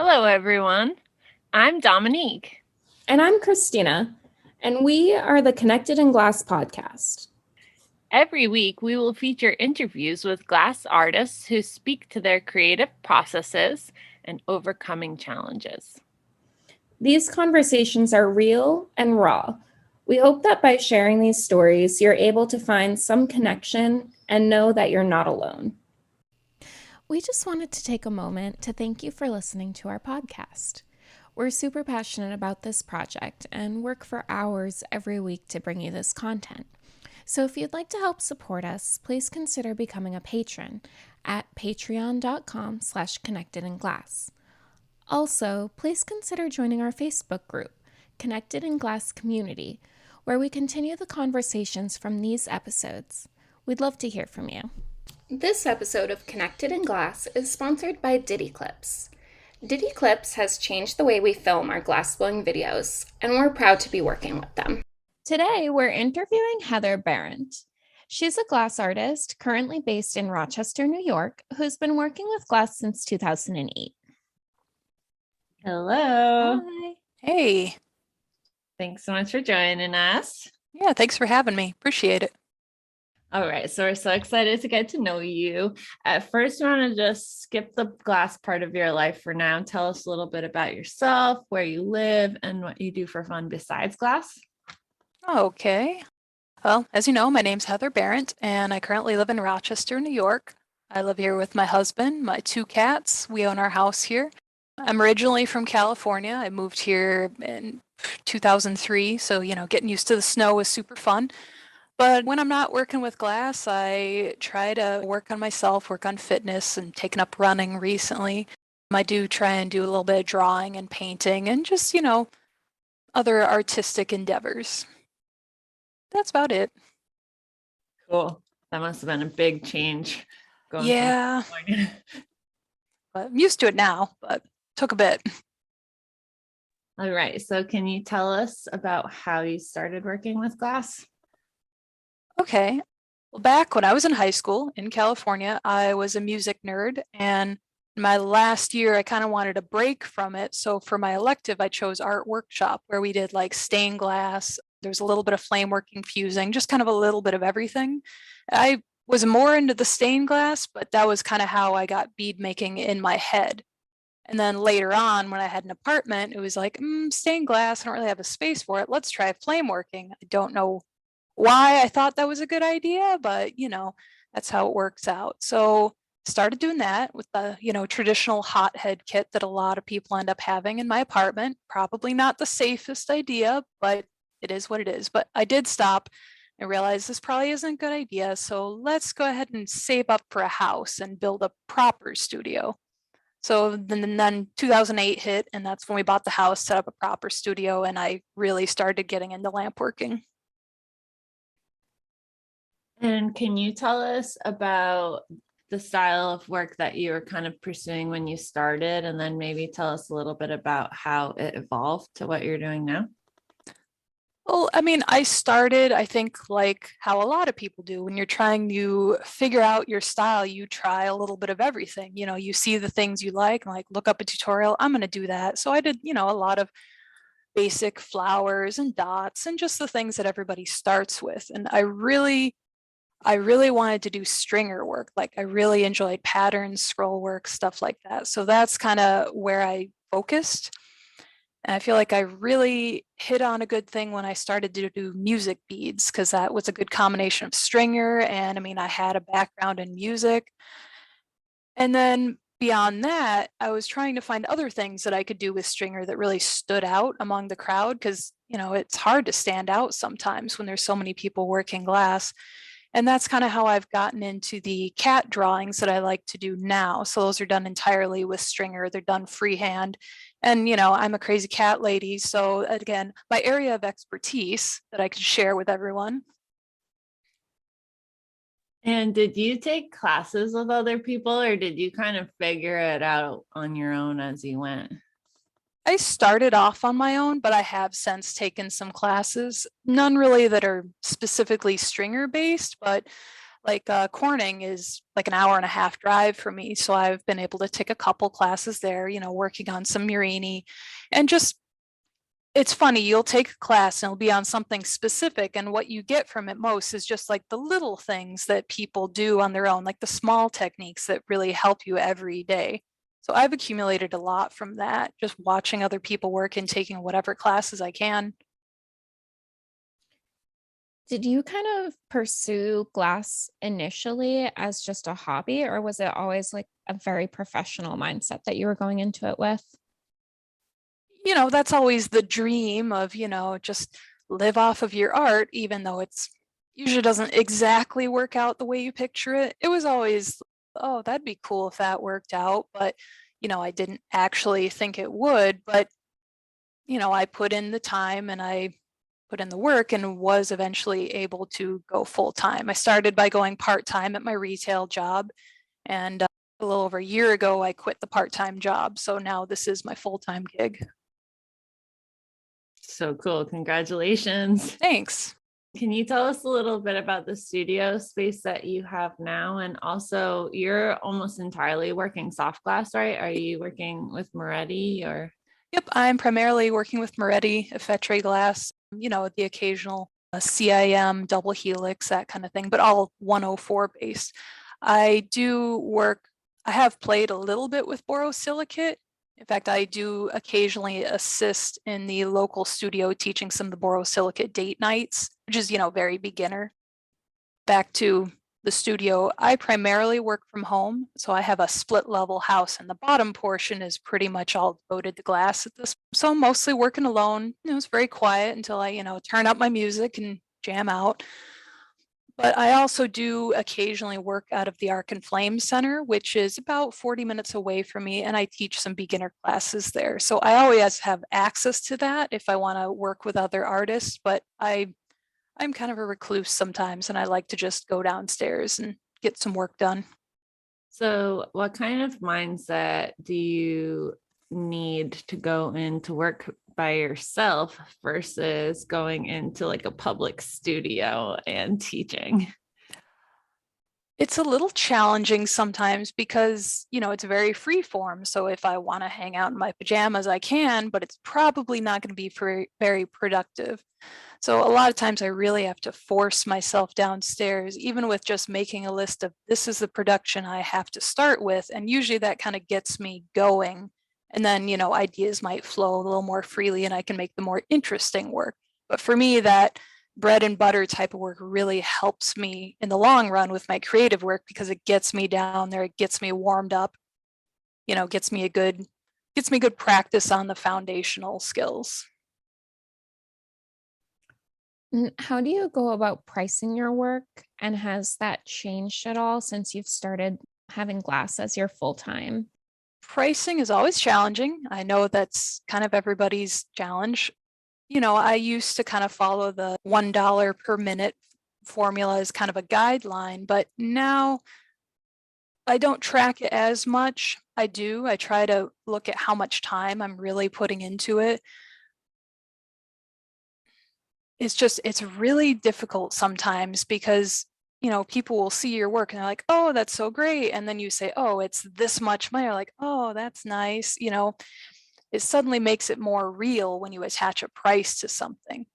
Hello, everyone. I'm Dominique. And I'm Christina, and we are the Connected in Glass podcast. Every week, we will feature interviews with glass artists who speak to their creative processes and overcoming challenges. These conversations are real and raw. We hope that by sharing these stories, you're able to find some connection and know that you're not alone. We just wanted to take a moment to thank you for listening to our podcast. We're super passionate about this project and work for hours every week to bring you this content. So if you'd like to help support us, please consider becoming a patron at patreon.com/connectedinglass. Also, please consider joining our Facebook group, Connected in Glass Community, where we continue the conversations from these episodes. We'd love to hear from you. This episode of Connected in Glass is sponsored by Diddy Clips. Diddy Clips has changed the way we film our glassblowing videos, and we're proud to be working with them. Today, we're interviewing Heather Behrendt. She's a glass artist currently based in Rochester, New York, who's been working with glass since 2008. Hello. Hi. Hey. Thanks so much for joining us. Yeah, thanks for having me. Appreciate it. All right, so we're so excited to get to know you. At first, we want to just skip the glass part of your life for now. Tell us a little bit about yourself, where you live, and what you do for fun besides glass. Okay. Well, as you know, my name's Heather Behrendt, and I currently live in Rochester, New York. I live here with my husband, my two cats. We own our house here. I'm originally from California. I moved here in 2003, so, getting used to the snow was super fun. But when I'm not working with glass, I try to work on myself, work on fitness, and taken up running recently. I do try and do a little bit of drawing and painting and just, other artistic endeavors. That's about it. Cool. That must have been a big change going Yeah. But I'm used to it now, but took a bit. All right. So can you tell us about how you started working with glass? Okay. Well, back when I was in high school in California, I was a music nerd, and my last year I kind of wanted a break from it. So for my elective, I chose art workshop where we did like stained glass. There was a little bit of flame working, fusing, just kind of a little bit of everything. I was more into the stained glass, but that was kind of how I got bead making in my head. And then later on, when I had an apartment, it was like, stained glass, I don't really have a space for it. Let's try flame working. I don't know why I thought that was a good idea, but that's how it works out. So started doing that with the, traditional hothead kit that a lot of people end up having in my apartment. Probably not the safest idea, but it is what it is. But I did stop and realize this probably isn't a good idea. So let's go ahead and save up for a house and build a proper studio. So then 2008 hit, and that's when we bought the house, set up a proper studio, and I really started getting into lamp working. And can you tell us about the style of work that you were kind of pursuing when you started, and then maybe tell us a little bit about how it evolved to what you're doing now? Well, I mean, I started, I think, like how a lot of people do. When you're trying to figure out your style, you try a little bit of everything. You see the things you like, and like look up a tutorial, I'm going to do that. So I did, a lot of basic flowers and dots and just the things that everybody starts with. And I really wanted to do stringer work. Like I really enjoyed patterns, scroll work, stuff like that. So that's kind of where I focused. And I feel like I really hit on a good thing when I started to do music beads, because that was a good combination of stringer. And I mean, I had a background in music. And then beyond that, I was trying to find other things that I could do with stringer that really stood out among the crowd, because, it's hard to stand out sometimes when there's so many people working glass. And that's kind of how I've gotten into the cat drawings that I like to do now. So those are done entirely with stringer. They're done freehand. And, I'm a crazy cat lady. So again, my area of expertise that I could share with everyone. And did you take classes with other people, or did you kind of figure it out on your own as you went? I started off on my own, but I have since taken some classes, none really that are specifically stringer based, but Like Corning is like an hour and a half drive for me. So I've been able to take a couple classes there, working on some Murini, and just, it's funny, you'll take a class and it'll be on something specific, and what you get from it most is just like the little things that people do on their own, like the small techniques that really help you every day. So I've accumulated a lot from that, just watching other people work and taking whatever classes I can. Did you kind of pursue glass initially as just a hobby, or was it always like a very professional mindset that you were going into it with? That's always the dream of, just live off of your art, even though it's usually doesn't exactly work out the way you picture it. It was always, oh, that'd be cool if that worked out. But, I didn't actually think it would. But, I put in the time and I put in the work and was eventually able to go full time. I started by going part time at my retail job. And a little over a year ago, I quit the part time job. So now this is my full time gig. So cool. Congratulations. Thanks. Can you tell us a little bit about the studio space that you have now? And also, you're almost entirely working soft glass, right? Are you working with Moretti or? Yep, I'm primarily working with Moretti, Effetre glass, the occasional CIM, double helix, that kind of thing, but all 104 based. I have played a little bit with borosilicate. In fact, I do occasionally assist in the local studio teaching some of the borosilicate date nights, which is, very beginner. Back to the studio, I primarily work from home. So I have a split level house, and the bottom portion is pretty much all devoted to glass at this. So I'm mostly working alone. It's very quiet until I, turn up my music and jam out. But I also do occasionally work out of the Arc and Flame Center, which is about 40 minutes away from me, and I teach some beginner classes there. So I always have access to that if I want to work with other artists, but I'm kind of a recluse sometimes, and I like to just go downstairs and get some work done. So what kind of mindset do you need to go into work by yourself versus going into like a public studio and teaching? It's a little challenging sometimes because, it's very free form. So if I want to hang out in my pajamas, I can, but it's probably not going to be very productive. So a lot of times I really have to force myself downstairs, even with just making a list of this is the production I have to start with. And usually that kind of gets me going. And then, ideas might flow a little more freely and I can make the more interesting work. But for me, that bread and butter type of work really helps me in the long run with my creative work because it gets me down there, it gets me warmed up, gets me good practice on the foundational skills. How do you go about pricing your work? And has that changed at all since you've started having glass as your full time? Pricing is always challenging. I know that's kind of everybody's challenge. I used to kind of follow the $1 per minute formula as kind of a guideline, but now I don't track it as much. I try to look at how much time I'm really putting into it. It's really difficult sometimes because, people will see your work and they're like, oh, that's so great. And then you say, oh, it's this much money. They're like, oh, that's nice. It suddenly makes it more real when you attach a price to something.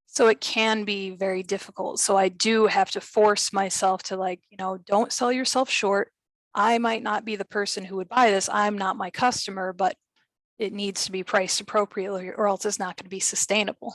So it can be very difficult. So I do have to force myself to don't sell yourself short. I might not be the person who would buy this. I'm not my customer, but it needs to be priced appropriately or else it's not going to be sustainable.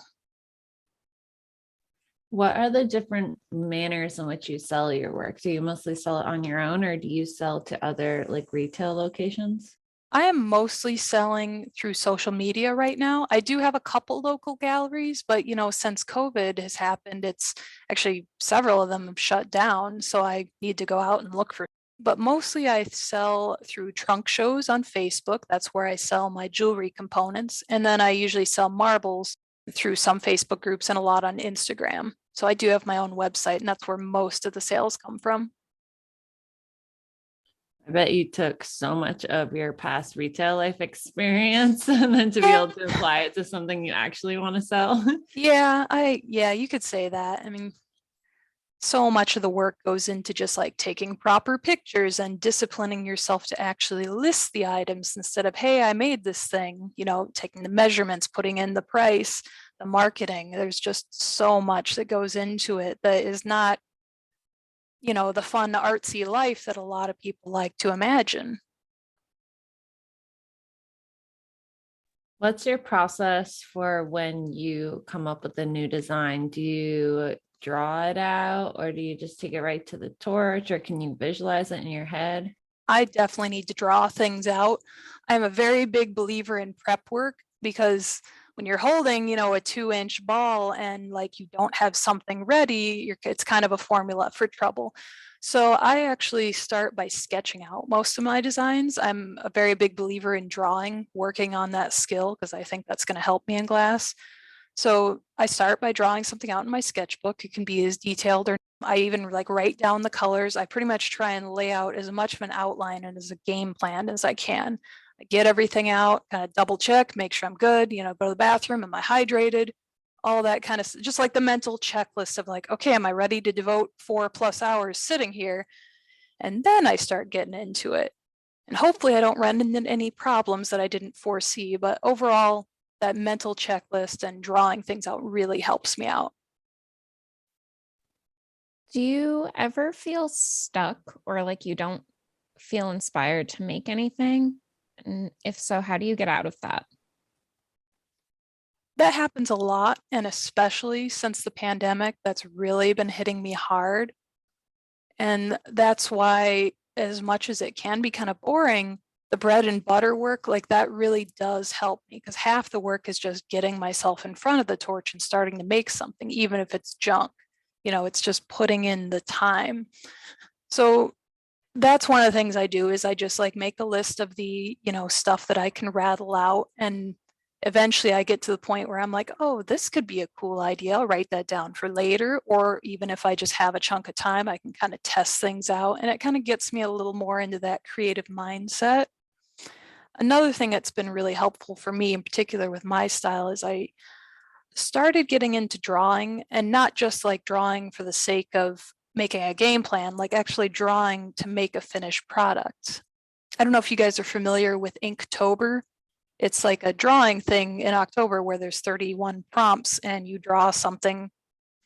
What are the different manners in which you sell your work? Do you mostly sell it on your own or do you sell to other like retail locations? I am mostly selling through social media right now. I do have a couple local galleries, but since COVID has happened, it's actually several of them have shut down. So I need to go out and look for. But mostly I sell through trunk shows on Facebook. That's where I sell my jewelry components. And then I usually sell marbles through some Facebook groups and a lot on Instagram. So I do have my own website, and that's where most of the sales come from. I bet you took so much of your past retail life experience and then to be able to apply it to something you actually want to sell. Yeah, you could say that. I mean, so much of the work goes into just like taking proper pictures and disciplining yourself to actually list the items instead of, hey, I made this thing, taking the measurements, putting in the price, the marketing. There's just so much that goes into it that is not, the fun artsy life that a lot of people like to imagine. What's your process for when you come up with a new design? Do you draw it out, or do you just take it right to the torch, or can you visualize it in your head? I definitely need to draw things out. I'm a very big believer in prep work, because when you're holding, a 2-inch ball and like you don't have something ready, it's kind of a formula for trouble. So I actually start by sketching out most of my designs. I'm a very big believer in drawing, working on that skill, because I think that's going to help me in glass. So I start by drawing something out in my sketchbook. It can be as detailed, or I even like write down the colors. I pretty much try and lay out as much of an outline and as a game plan as I can. I get everything out, kind of double check, make sure I'm good, go to the bathroom, am I hydrated? All that kind of, just like the mental checklist of like, okay, am I ready to devote 4+ hours sitting here? And then I start getting into it. And hopefully I don't run into any problems that I didn't foresee, but overall, that mental checklist and drawing things out really helps me out. Do you ever feel stuck or like you don't feel inspired to make anything? And if so, how do you get out of that? That happens a lot, and especially since the pandemic, that's really been hitting me hard. And that's why, as much as it can be kind of boring, the bread and butter work, like that really does help me, because half the work is just getting myself in front of the torch and starting to make something, even if it's junk. It's just putting in the time. So that's one of the things I do, is I just like make a list of the, stuff that I can rattle out. And eventually I get to the point where I'm like, oh, this could be a cool idea. I'll write that down for later. Or even if I just have a chunk of time, I can kind of test things out. And it kind of gets me a little more into that creative mindset. Another thing that's been really helpful for me, in particular with my style, is I started getting into drawing, and not just like drawing for the sake of making a game plan, like actually drawing to make a finished product. I don't know if you guys are familiar with Inktober. It's like a drawing thing in October where there's 31 prompts and you draw something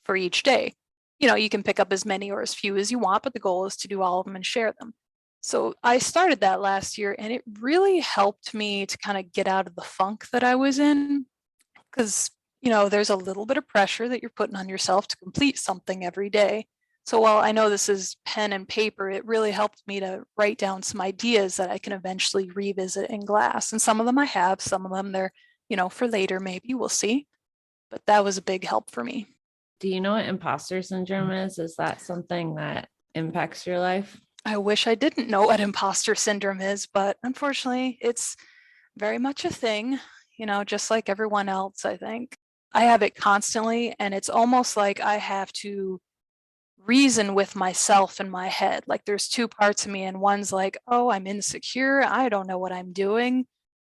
for each day. You can pick up as many or as few as you want, but the goal is to do all of them and share them. So I started that last year, and it really helped me to kind of get out of the funk that I was in, because there's a little bit of pressure that you're putting on yourself to complete something every day. So while I know this is pen and paper, it really helped me to write down some ideas that I can eventually revisit in glass. And some of them I have, some of them they're, for later, maybe we'll see. But that was a big help for me. Do you know what imposter syndrome is? Is that something that impacts your life? I wish I didn't know what imposter syndrome is, but unfortunately, it's very much a thing, just like everyone else, I think. I have it constantly, and it's almost like I have to reason with myself in my head. Like there's two parts of me, and one's like, oh, I'm insecure, I don't know what I'm doing,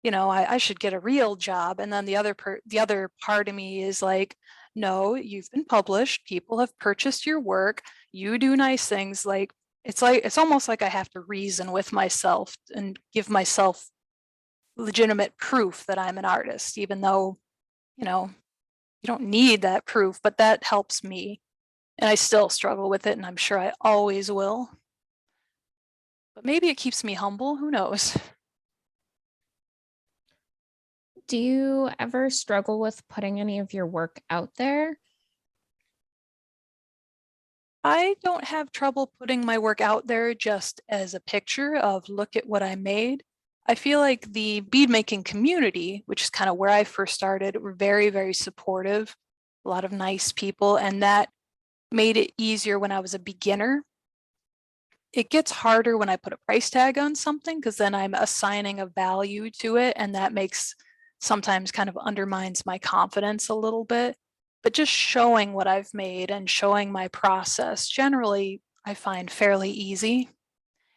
I should get a real job. And then the other part of me is like, no, you've been published, people have purchased your work, you do nice things. Like it's almost like I have to reason with myself and give myself legitimate proof that I'm an artist, even though, you don't need that proof, but that helps me. And I still struggle with it, and I'm sure I always will. But maybe it keeps me humble, who knows? Do you ever struggle with putting any of your work out there? I don't have trouble putting my work out there just as a picture of look at what I made. I feel like the bead making community, which is kind of where I first started, were very, very supportive, a lot of nice people, and that made it easier when I was a beginner. It gets harder when I put a price tag on something, because then I'm assigning a value to it, and that makes sometimes kind of undermines my confidence a little bit. But just showing what I've made and showing my process, generally I find fairly easy.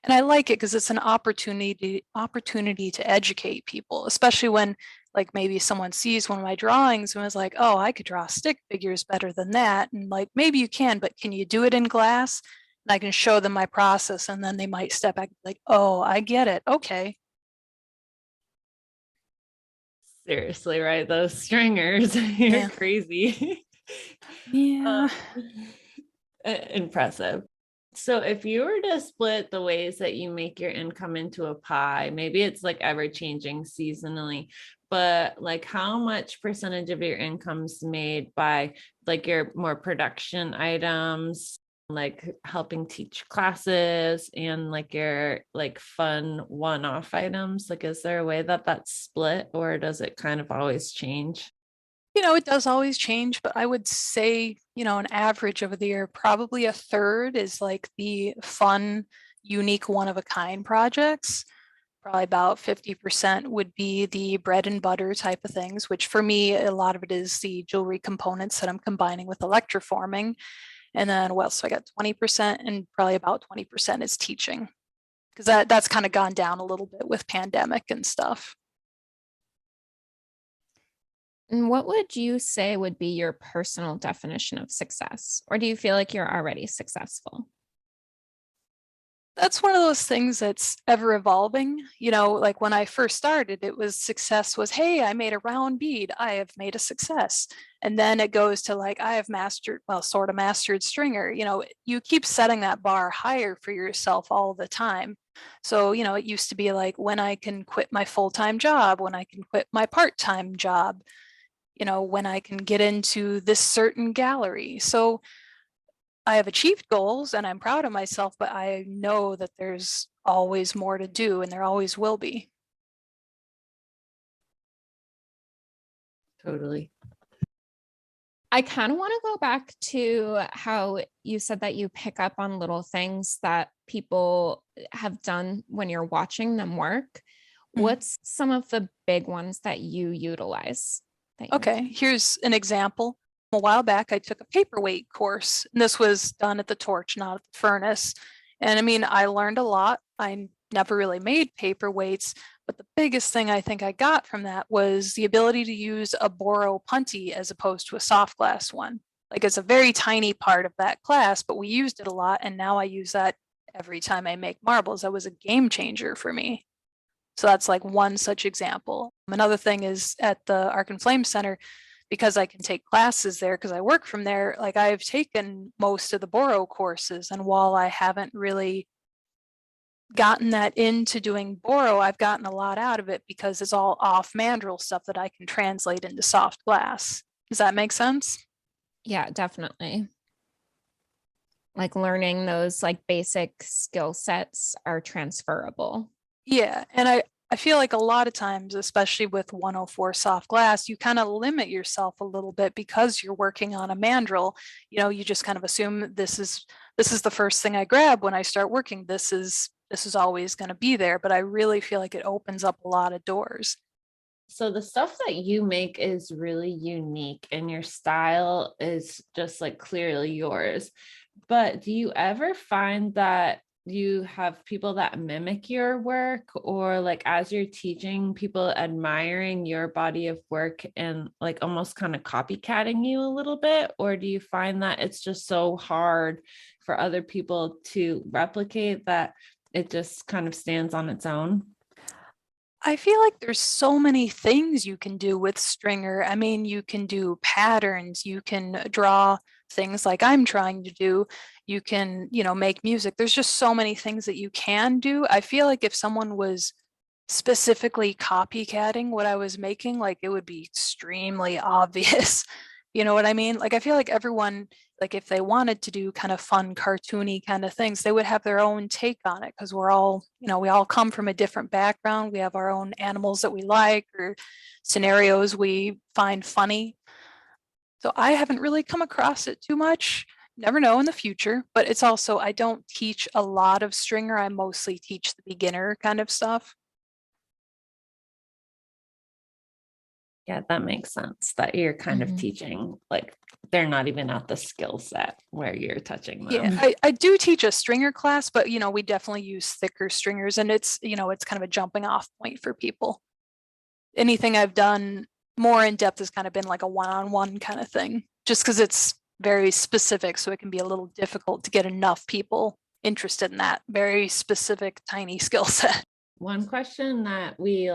And I like it because it's an opportunity to educate people, especially when like maybe someone sees one of my drawings and was like, oh, I could draw stick figures better than that. And like, maybe you can, but can you do it in glass? And I can show them my process, and then they might step back like, oh, I get it. Okay. Seriously, right? Those stringers, you're Yeah. crazy. Yeah. Impressive. So if you were to split the ways that you make your income into a pie, maybe it's like ever changing seasonally, but like how much percentage of your income's made by like your more production items, like helping teach classes, and like your like fun one-off items? Like, is there a way that that's split, or does it kind of always change? It does always change, but I would say, an average over the year, probably a third is like the fun, unique, one of a kind projects. Probably about 50% would be the bread and butter type of things, which for me, a lot of it is the jewelry components that I'm combining with electroforming. And then what else? So I got 20%, and probably about 20% is teaching, because that's kind of gone down a little bit with pandemic and stuff. And what would you say would be your personal definition of success? Or do you feel like you're already successful? That's one of those things that's ever evolving. Like when I first started, it was success was, hey, I made a round bead. I have made a success. And then it goes to like, I have mastered, well, sort of mastered stringer. You keep setting that bar higher for yourself all the time. So, it used to be like when I can quit my full-time job, when I can quit my part-time job, when I can get into this certain gallery. So I have achieved goals and I'm proud of myself, but I know that there's always more to do, and there always will be. Totally. I kind of want to go back to how you said that you pick up on little things that people have done when you're watching them work. What's some of the big ones that you utilize? Okay, here's an example. A while back, I took a paperweight course, and this was done at the torch, not at the furnace. And I mean, I learned a lot. I never really made paperweights, but the biggest thing I think I got from that was the ability to use a boro punty as opposed to a soft glass one. Like, it's a very tiny part of that class, but we used it a lot, and now I use that every time I make marbles. That was a game changer for me. So that's like one such example. Another thing is at the Arc and Flame Center, because I can take classes there because I work from there, like I've taken most of the boro courses. And while I haven't really gotten that into doing boro, I've gotten a lot out of it because it's all off mandrel stuff that I can translate into soft glass. Does that make sense? Yeah, definitely. Like learning those like basic skill sets are transferable. Yeah, and I feel like a lot of times, especially with 104 soft glass, you kind of limit yourself a little bit because you're working on a mandrel. You just kind of assume this is the first thing I grab when I start working. This is always going to be there, but I really feel like it opens up a lot of doors. So the stuff that you make is really unique and your style is just like clearly yours. But do you ever find that you have people that mimic your work, or like as you're teaching, people admiring your body of work and like almost kind of copycatting you a little bit? Or do you find that it's just so hard for other people to replicate that it just kind of stands on its own? I feel like there's so many things you can do with stringer. I mean, you can do patterns, you can draw things like I'm trying to do. You can, make music. There's just so many things that you can do. I feel like if someone was specifically copycatting what I was making, like it would be extremely obvious. You know what I mean? Like I feel like everyone, like if they wanted to do kind of fun, cartoony kind of things, they would have their own take on it because we're all, we all come from a different background. We have our own animals that we like or scenarios we find funny. So I haven't really come across it too much. Never know in the future, but it's also, I don't teach a lot of stringer. I mostly teach the beginner kind of stuff. Yeah, that makes sense that you're kind of teaching, like they're not even at the skill set where you're touching them. Yeah, I do teach a stringer class, but we definitely use thicker stringers, and it's kind of a jumping off point for people. anything I've done more in depth has kind of been like a one-on-one kind of thing, just because it's very specific. So it can be a little difficult to get enough people interested in that very specific, tiny skill set. One question that we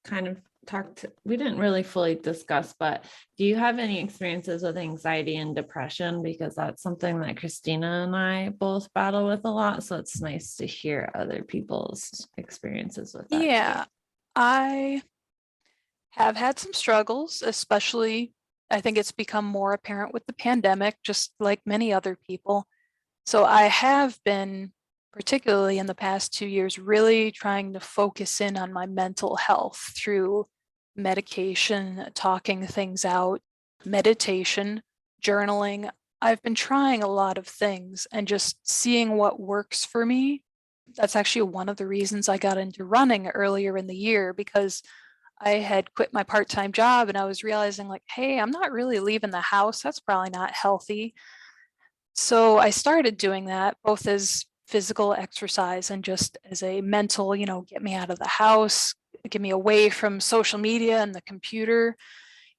kind of we didn't really fully discuss, but do you have any experiences with anxiety and depression? Because that's something that Christina and I both battle with a lot. So it's nice to hear other people's experiences with that. Yeah, I have had some struggles, especially I think it's become more apparent with the pandemic, just like many other people. So I have been, particularly in the past 2 years, really trying to focus in on my mental health through medication, talking things out, meditation, journaling. I've been trying a lot of things and just seeing what works for me. That's actually one of the reasons I got into running earlier in the year, because I had quit my part-time job and I was realizing like, hey, I'm not really leaving the house. That's probably not healthy. So I started doing that both as physical exercise and just as a mental, get me out of the house, get me away from social media and the computer.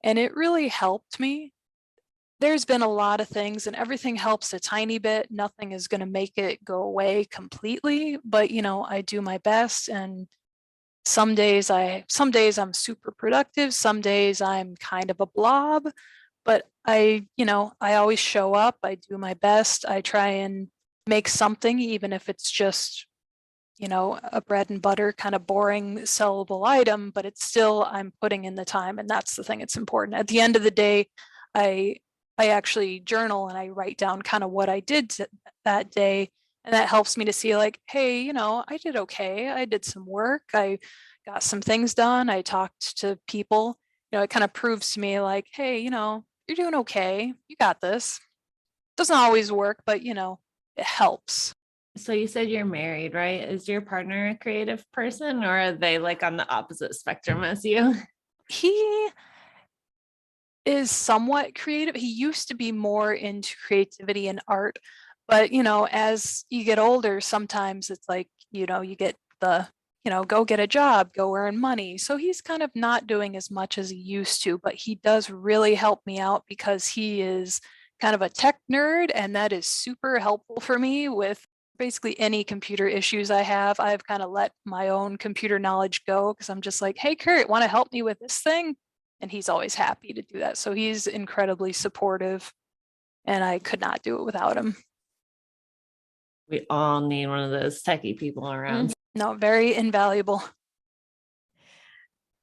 And it really helped me. There's been a lot of things and everything helps a tiny bit. Nothing is going to make it go away completely, but I do my best. And some days I'm super productive, some days I'm kind of a blob, but I always show up, I do my best, I try and make something, even if it's just, a bread and butter kind of boring sellable item, but it's still, I'm putting in the time, and that's the thing that's important. At the end of the day, I actually journal and I write down kind of what I did that day. And that helps me to see like, hey, I did okay. I did some work. I got some things done. I talked to people. It kind of proves to me like, hey, you're doing okay. You got this. Doesn't always work, but it helps. So you said you're married, right? Is your partner a creative person, or are they on the opposite spectrum as you? He is somewhat creative. He used to be more into creativity and art, but as you get older, sometimes it's like, you get the, go get a job, go earn money. So he's kind of not doing as much as he used to, but he does really help me out because he is kind of a tech nerd, and that is super helpful for me with basically any computer issues I have. I've kind of let my own computer knowledge go because I'm just like, hey, Kurt, want to help me with this thing? And he's always happy to do that. So he's incredibly supportive, and I could not do it without him. We all need one of those techie people around. No, very invaluable.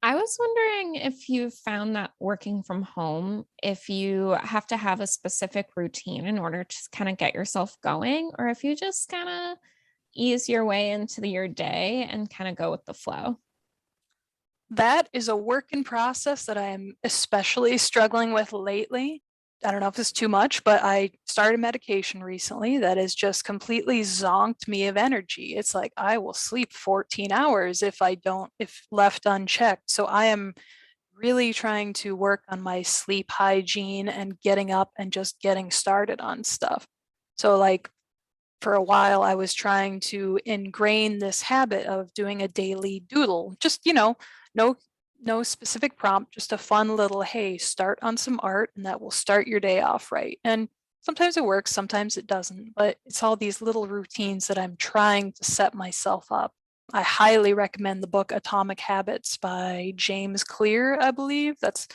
I was wondering if you found that working from home, if you have to have a specific routine in order to kind of get yourself going, or if you just kind of ease your way into your day and kind of go with the flow. That is a work in process that I'm especially struggling with lately. I don't know if it's too much, but I started medication recently that has just completely zonked me of energy. It's like I will sleep 14 hours if left unchecked. So I am really trying to work on my sleep hygiene and getting up and just getting started on stuff. So for a while, I was trying to ingrain this habit of doing a daily doodle, just, no specific prompt, just a fun little, hey, start on some art and that will start your day off right. And sometimes it works, sometimes it doesn't, but it's all these little routines that I'm trying to set myself up. I highly recommend the book Atomic Habits by James Clear, I believe. That's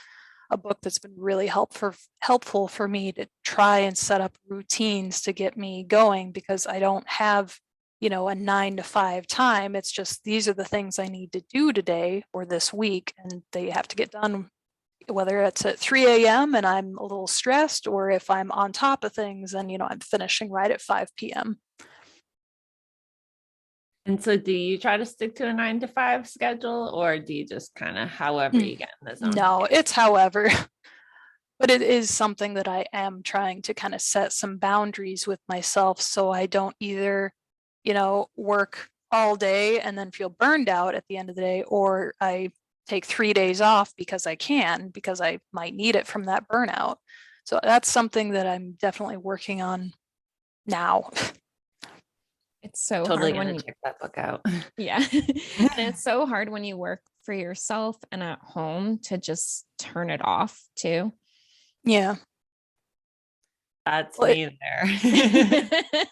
a book that's been really helpful for me to try and set up routines to get me going, because I don't have a 9 to 5 time. It's just, these are the things I need to do today or this week, and they have to get done, whether it's at 3 a.m. and I'm a little stressed, or if I'm on top of things and I'm finishing right at 5 p.m. And so do you try to stick to a 9 to 5 schedule, or do you just kind of however you get in the zone? No, it's however. But it is something that I am trying to kind of set some boundaries with myself, so I don't either work all day and then feel burned out at the end of the day, or I take 3 days off because I might need it from that burnout. So that's something that I'm definitely working on now. It's so Totally hard when gonna you, check that book out. yeah. And it's so hard when you work for yourself and at home to just turn it off too. Yeah. That's Well, me there.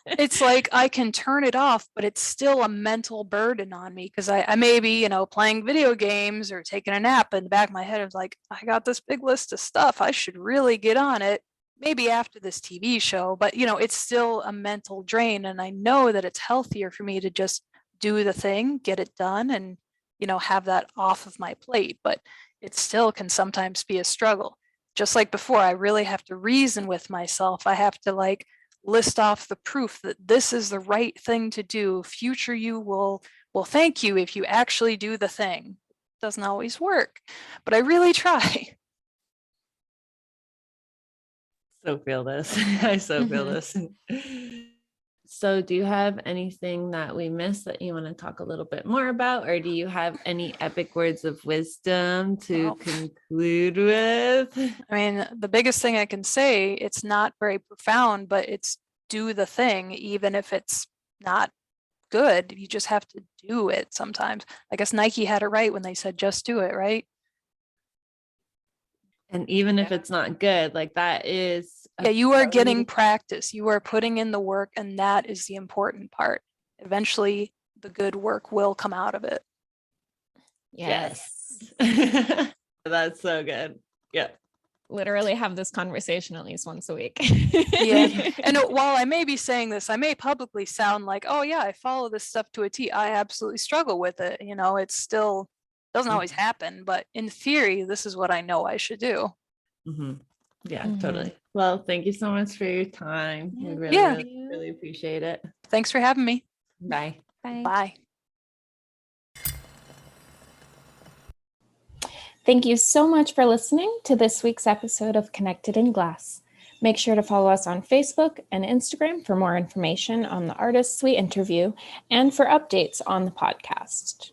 it's like I can turn it off, but it's still a mental burden on me because I may be, playing video games or taking a nap. In the back of my head, I was like, I got this big list of stuff. I should really get on it. Maybe after this TV show, but it's still a mental drain. And I know that it's healthier for me to just do the thing, get it done, and, have that off of my plate. But it still can sometimes be a struggle. Just like before, I really have to reason with myself. I have to list off the proof that this is the right thing to do. Future you will thank you if you actually do the thing. Doesn't always work, but I really try. So feel this. I so feel this. So do you have anything that we missed that you want to talk a little bit more about, or do you have any epic words of wisdom to conclude with? I mean, the biggest thing I can say, it's not very profound, but it's do the thing, even if it's not good. You just have to do it sometimes. I guess Nike had it right when they said, just do it, right? And even if it's not good, like that is. Yeah, you are getting practice. You are putting in the work, and that is the important part. Eventually, the good work will come out of it. Yes. That's so good. Yeah. Literally have this conversation at least once a week. Yeah. And while I may be saying this, I may publicly sound like, oh yeah, I follow this stuff to a T. I absolutely struggle with it. It still doesn't always happen, but in theory, this is what I know I should do. Mm-hmm. Yeah, totally. Well, thank you so much for your time. We really appreciate it. Thanks for having me. Bye. Bye. Thank you so much for listening to this week's episode of Connected in Glass. Make sure to follow us on Facebook and Instagram for more information on the artists we interview and for updates on the podcast.